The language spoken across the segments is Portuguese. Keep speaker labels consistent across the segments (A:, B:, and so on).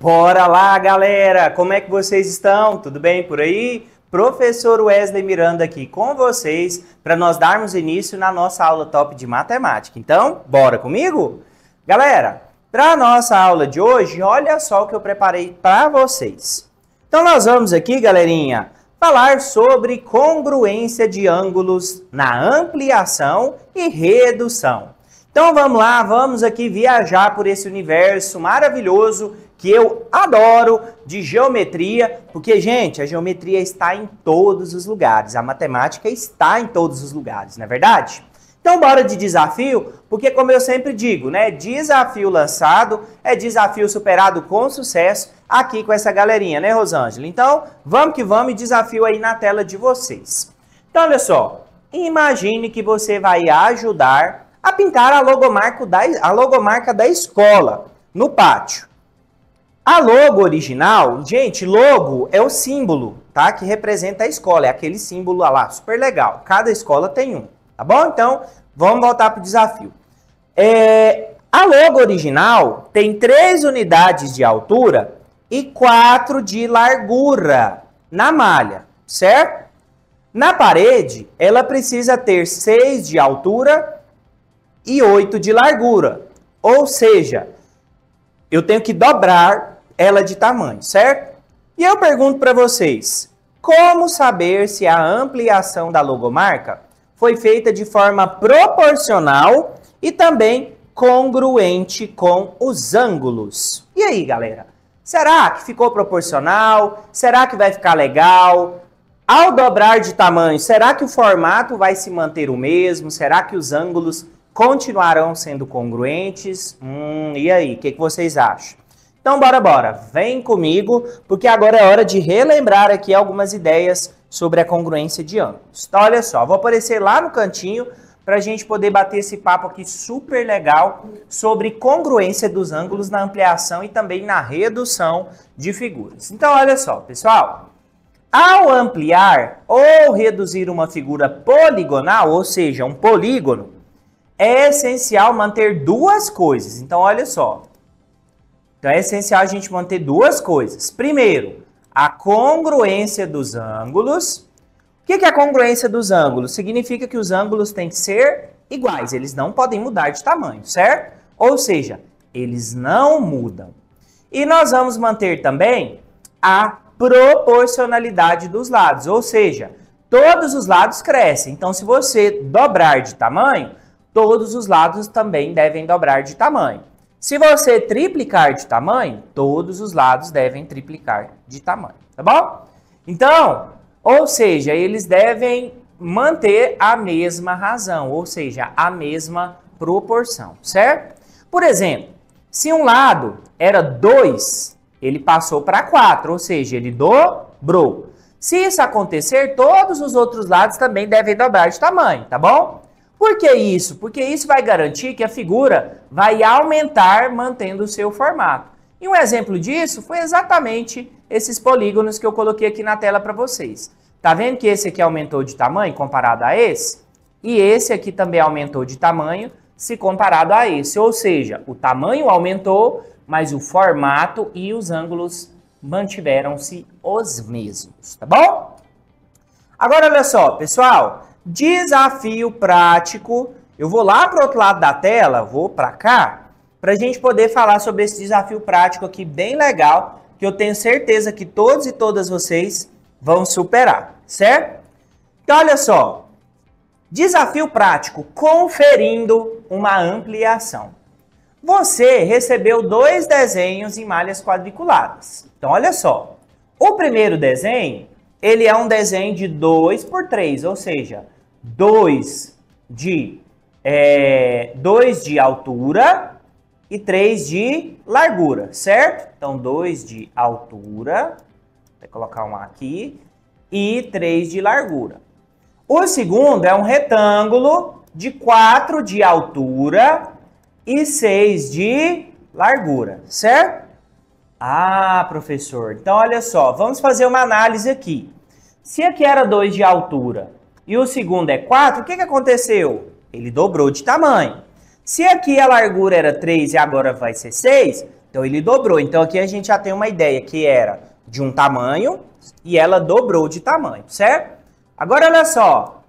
A: Bora lá, galera! Como é que vocês estão? Tudo bem por aí? Professor Wesley Miranda aqui com vocês para nós darmos início na nossa aula top de matemática. Então, bora comigo? Galera, para a nossa aula de hoje, olha só o que eu preparei para vocês. Então, nós vamos aqui, galerinha, falar sobre congruência de ângulos na ampliação e redução. Então, vamos lá, vamos aqui viajar por esse universo maravilhoso que eu adoro de geometria, porque, gente, a geometria está em todos os lugares, a matemática está em todos os lugares, não é verdade? Então, bora de desafio, porque, como eu sempre digo, né, desafio lançado é desafio superado com sucesso aqui com essa galerinha, né, Rosângela? Então, vamos que vamos e desafio aí na tela de vocês. Então, olha só, imagine que você vai ajudar a pintar a logomarca da escola no pátio. A logo original, gente, logo é o símbolo, tá? Que representa a escola, é aquele símbolo lá, super legal. Cada escola tem um, tá bom? Então, vamos voltar para o desafio. A logo original tem 3 unidades de altura e 4 de largura na malha, certo? Na parede, ela precisa ter 6 de altura e 8 de largura. Ou seja, eu tenho que dobrar ela de tamanho, certo? E eu pergunto para vocês, como saber se a ampliação da logomarca foi feita de forma proporcional e também congruente com os ângulos? E aí, galera? Será que ficou proporcional? Será que vai ficar legal? Ao dobrar de tamanho, será que o formato vai se manter o mesmo? Será que os ângulos continuarão sendo congruentes? E aí, o que vocês acham? Então, bora, vem comigo, porque agora é hora de relembrar aqui algumas ideias sobre a congruência de ângulos. Então, olha só, vou aparecer lá no cantinho para a gente poder bater esse papo aqui super legal sobre congruência dos ângulos na ampliação e também na redução de figuras. Então, olha só, pessoal, ao ampliar ou reduzir uma figura poligonal, ou seja, um polígono, é essencial manter 2 coisas. Então, olha só. Então, é essencial a gente manter 2 coisas. Primeiro, a congruência dos ângulos. O que é a congruência dos ângulos? Significa que os ângulos têm que ser iguais. Eles não podem mudar de tamanho, certo? Ou seja, eles não mudam. E nós vamos manter também a proporcionalidade dos lados. Ou seja, todos os lados crescem. Então, se você dobrar de tamanho, todos os lados também devem dobrar de tamanho. Se você triplicar de tamanho, todos os lados devem triplicar de tamanho, tá bom? Então, ou seja, eles devem manter a mesma razão, ou seja, a mesma proporção, certo? Por exemplo, se um lado era 2, ele passou para 4, ou seja, ele dobrou. Se isso acontecer, todos os outros lados também devem dobrar de tamanho, tá bom? Por que isso? Porque isso vai garantir que a figura vai aumentar mantendo o seu formato. E um exemplo disso foi exatamente esses polígonos que eu coloquei aqui na tela para vocês. Tá vendo que esse aqui aumentou de tamanho comparado a esse? E esse aqui também aumentou de tamanho se comparado a esse. Ou seja, o tamanho aumentou, mas o formato e os ângulos mantiveram-se os mesmos, tá bom? Agora, olha só, pessoal. Desafio prático. Eu vou lá para o outro lado da tela, vou para cá, para a gente poder falar sobre esse desafio prático aqui bem legal, que eu tenho certeza que todos e todas vocês vão superar, certo? Então, olha só. Desafio prático, conferindo uma ampliação. Você recebeu 2 desenhos em malhas quadriculadas. Então, olha só. O primeiro desenho, ele é um desenho de 2 por 3, ou seja, 2 de altura e 3 de largura, certo? Então, 2 de altura, vou colocar um aqui, e 3 de largura. O segundo é um retângulo de 4 de altura e 6 de largura, certo? Ah, professor, então olha só, vamos fazer uma análise aqui. Se aqui era 2 de altura e o segundo é 4, o que aconteceu? Ele dobrou de tamanho. Se aqui a largura era 3 e agora vai ser 6, Então ele dobrou. Então aqui a gente já tem uma ideia que era de um tamanho e ela dobrou de tamanho, certo? Agora olha só,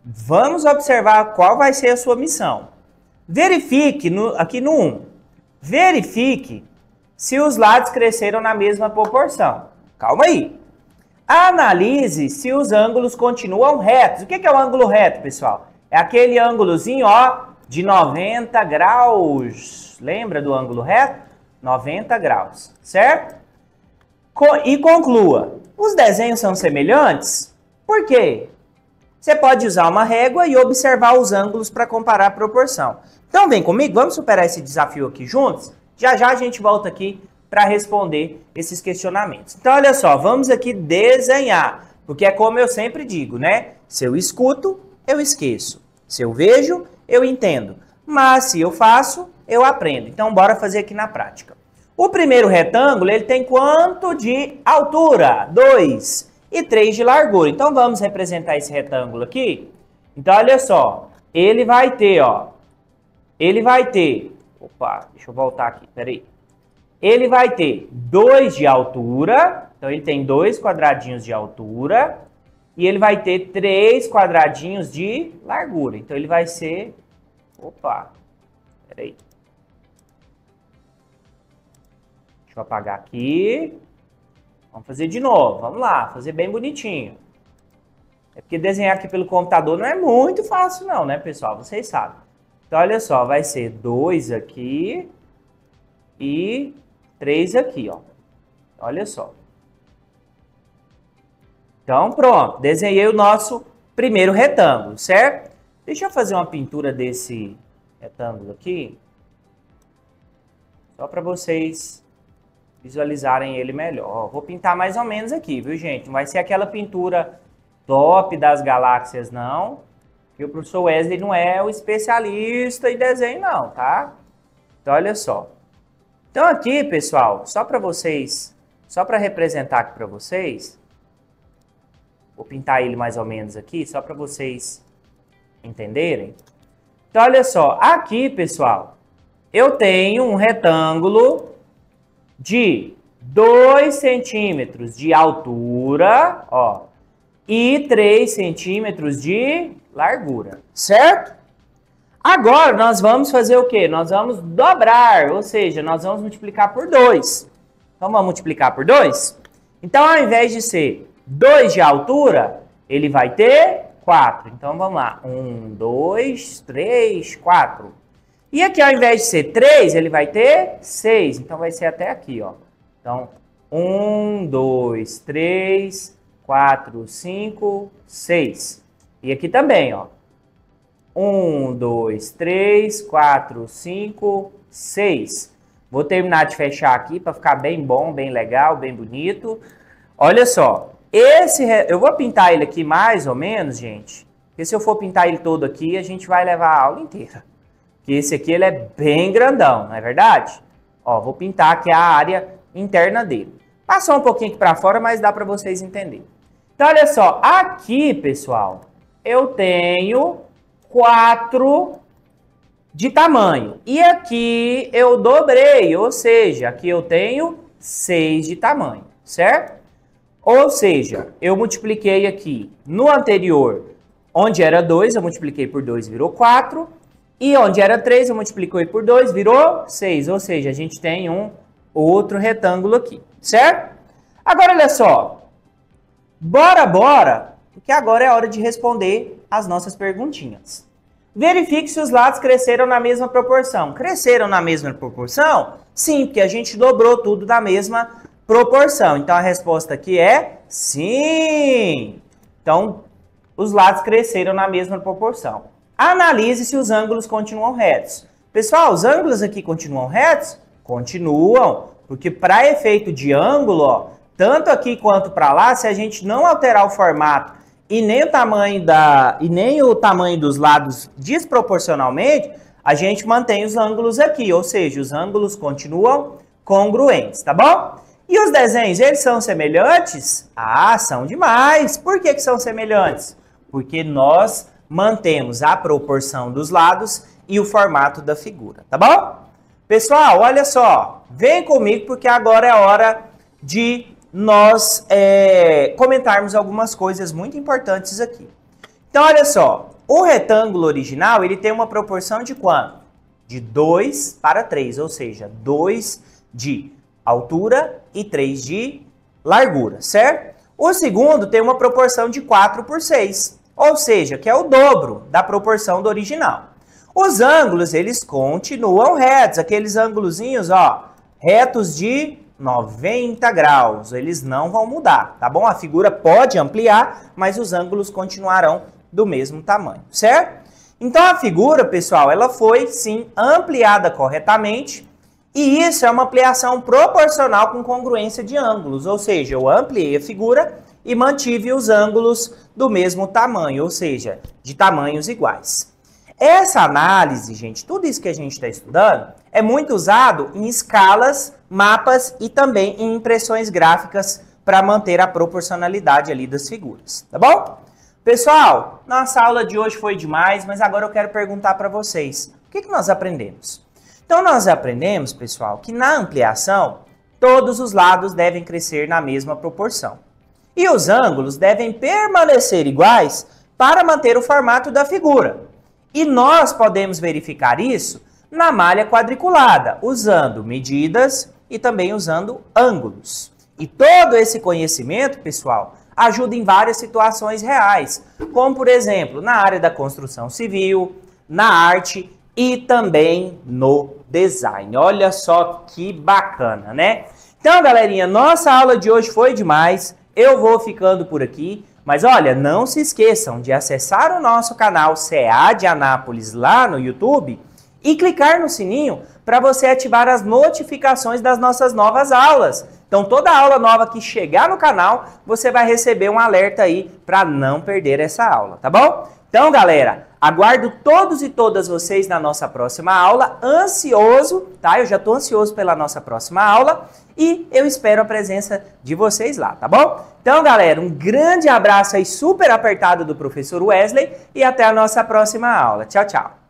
A: vamos observar qual vai ser a sua missão. Verifique, aqui no 1, verifique se os lados cresceram na mesma proporção. Calma aí. Analise se os ângulos continuam retos. O que é o ângulo reto, pessoal? É aquele ângulozinho, ó, de 90 graus. Lembra do ângulo reto? 90 graus, certo? E conclua. Os desenhos são semelhantes? Por quê? Você pode usar uma régua e observar os ângulos para comparar a proporção. Então vem comigo, vamos superar esse desafio aqui juntos? Já já a gente volta aqui para responder esses questionamentos. Então olha só, vamos aqui desenhar. Porque é como eu sempre digo, né? Se eu escuto, eu esqueço. Se eu vejo, eu entendo. Mas se eu faço, eu aprendo. Então bora fazer aqui na prática. O primeiro retângulo, ele tem quanto de altura? 2 e 3 de largura. Então vamos representar esse retângulo aqui. Então olha só, ele vai ter, ó, opa, deixa eu voltar aqui, peraí. Ele vai ter 2 de altura, então ele tem 2 quadradinhos de altura, e ele vai ter 3 quadradinhos de largura. Então ele vai ser, opa, peraí. Deixa eu apagar aqui. Vamos fazer de novo, vamos lá, fazer bem bonitinho. É porque desenhar aqui pelo computador não é muito fácil não, né, pessoal? Vocês sabem. Então, olha só, vai ser 2 aqui e 3 aqui, ó. Olha só. Então, pronto. Desenhei o nosso primeiro retângulo, certo? Deixa eu fazer uma pintura desse retângulo aqui. Só para vocês visualizarem ele melhor. Vou pintar mais ou menos aqui, viu, gente? Não vai ser aquela pintura top das galáxias, não. Porque o professor Wesley não é o especialista em desenho, não, tá? Então, olha só. Então, aqui, pessoal, só para vocês, só para representar aqui para vocês, vou pintar ele mais ou menos aqui, só para vocês entenderem. Então, olha só, aqui, pessoal, eu tenho um retângulo de 2 centímetros de altura, ó, e 3 centímetros de largura, certo? Agora, nós vamos fazer o quê? Nós vamos dobrar, ou seja, nós vamos multiplicar por 2. Então, vamos multiplicar por 2? Então, ao invés de ser 2 de altura, ele vai ter 4. Então, vamos lá. 1, 2, 3, 4. E aqui, ao invés de ser 3, ele vai ter 6. Então, vai ser até aqui, ó. Então, 1, 2, 3, 4, 5, 6. E aqui também, ó. 1, 2, 3, 4, 5, 6. Vou terminar de fechar aqui para ficar bem bom, bem legal, bem bonito. Olha só. Eu vou pintar ele aqui mais ou menos, gente. Porque se eu for pintar ele todo aqui, a gente vai levar a aula inteira. Porque esse aqui ele é bem grandão, não é verdade? Ó, vou pintar aqui a área interna dele. Passou um pouquinho aqui para fora, mas dá para vocês entenderem. Então, olha só. Aqui, pessoal, eu tenho 4 de tamanho. E aqui eu dobrei, ou seja, aqui eu tenho 6 de tamanho, certo? Ou seja, eu multipliquei aqui no anterior, onde era 2, eu multipliquei por 2, virou 4. E onde era 3, eu multipliquei por 2, virou 6. Ou seja, a gente tem um outro retângulo aqui, certo? Agora, olha só. Bora, porque agora é a hora de responder as nossas perguntinhas. Verifique se os lados cresceram na mesma proporção. Cresceram na mesma proporção? Sim, porque a gente dobrou tudo da mesma proporção. Então, a resposta aqui é sim. Então, os lados cresceram na mesma proporção. Analise se os ângulos continuam retos. Pessoal, os ângulos aqui continuam retos? Continuam, porque para efeito de ângulo, ó, tanto aqui quanto para lá, se a gente não alterar o formato e nem o tamanho dos lados desproporcionalmente, a gente mantém os ângulos aqui, ou seja, os ângulos continuam congruentes, tá bom? E os desenhos, eles são semelhantes? Ah, são demais! Por que são semelhantes? Porque nós mantemos a proporção dos lados e o formato da figura, tá bom? Pessoal, olha só, vem comigo porque agora é hora de nós comentarmos algumas coisas muito importantes aqui. Então, olha só, o retângulo original, ele tem uma proporção de quanto? De 2 para 3, ou seja, 2 de altura e 3 de largura, certo? O segundo tem uma proporção de 4 por 6, ou seja, que é o dobro da proporção do original. Os ângulos, eles continuam retos, aqueles ângulozinhos, ó, retos de 90 graus, eles não vão mudar, tá bom? A figura pode ampliar, mas os ângulos continuarão do mesmo tamanho, certo? Então a figura, pessoal, ela foi sim ampliada corretamente e isso é uma ampliação proporcional com congruência de ângulos, ou seja, eu ampliei a figura e mantive os ângulos do mesmo tamanho, ou seja, de tamanhos iguais. Essa análise, gente, tudo isso que a gente está estudando, é muito usado em escalas, mapas e também em impressões gráficas para manter a proporcionalidade ali das figuras, tá bom? Pessoal, nossa aula de hoje foi demais, mas agora eu quero perguntar para vocês, o que nós aprendemos? Então nós aprendemos, pessoal, que na ampliação, todos os lados devem crescer na mesma proporção. E os ângulos devem permanecer iguais para manter o formato da figura. E nós podemos verificar isso na malha quadriculada, usando medidas e também usando ângulos. E todo esse conhecimento, pessoal, ajuda em várias situações reais, como, por exemplo, na área da construção civil, na arte e também no design. Olha só que bacana, né? Então, galerinha, nossa aula de hoje foi demais. Eu vou ficando por aqui. Mas olha, não se esqueçam de acessar o nosso canal CA de Anápolis lá no YouTube e clicar no sininho para você ativar as notificações das nossas novas aulas. Então toda aula nova que chegar no canal, você vai receber um alerta aí para não perder essa aula, tá bom? Então galera, aguardo todos e todas vocês na nossa próxima aula, ansioso, tá? Eu já estou ansioso pela nossa próxima aula e eu espero a presença de vocês lá, tá bom? Então galera, um grande abraço aí super apertado do professor Wesley e até a nossa próxima aula. Tchau, tchau!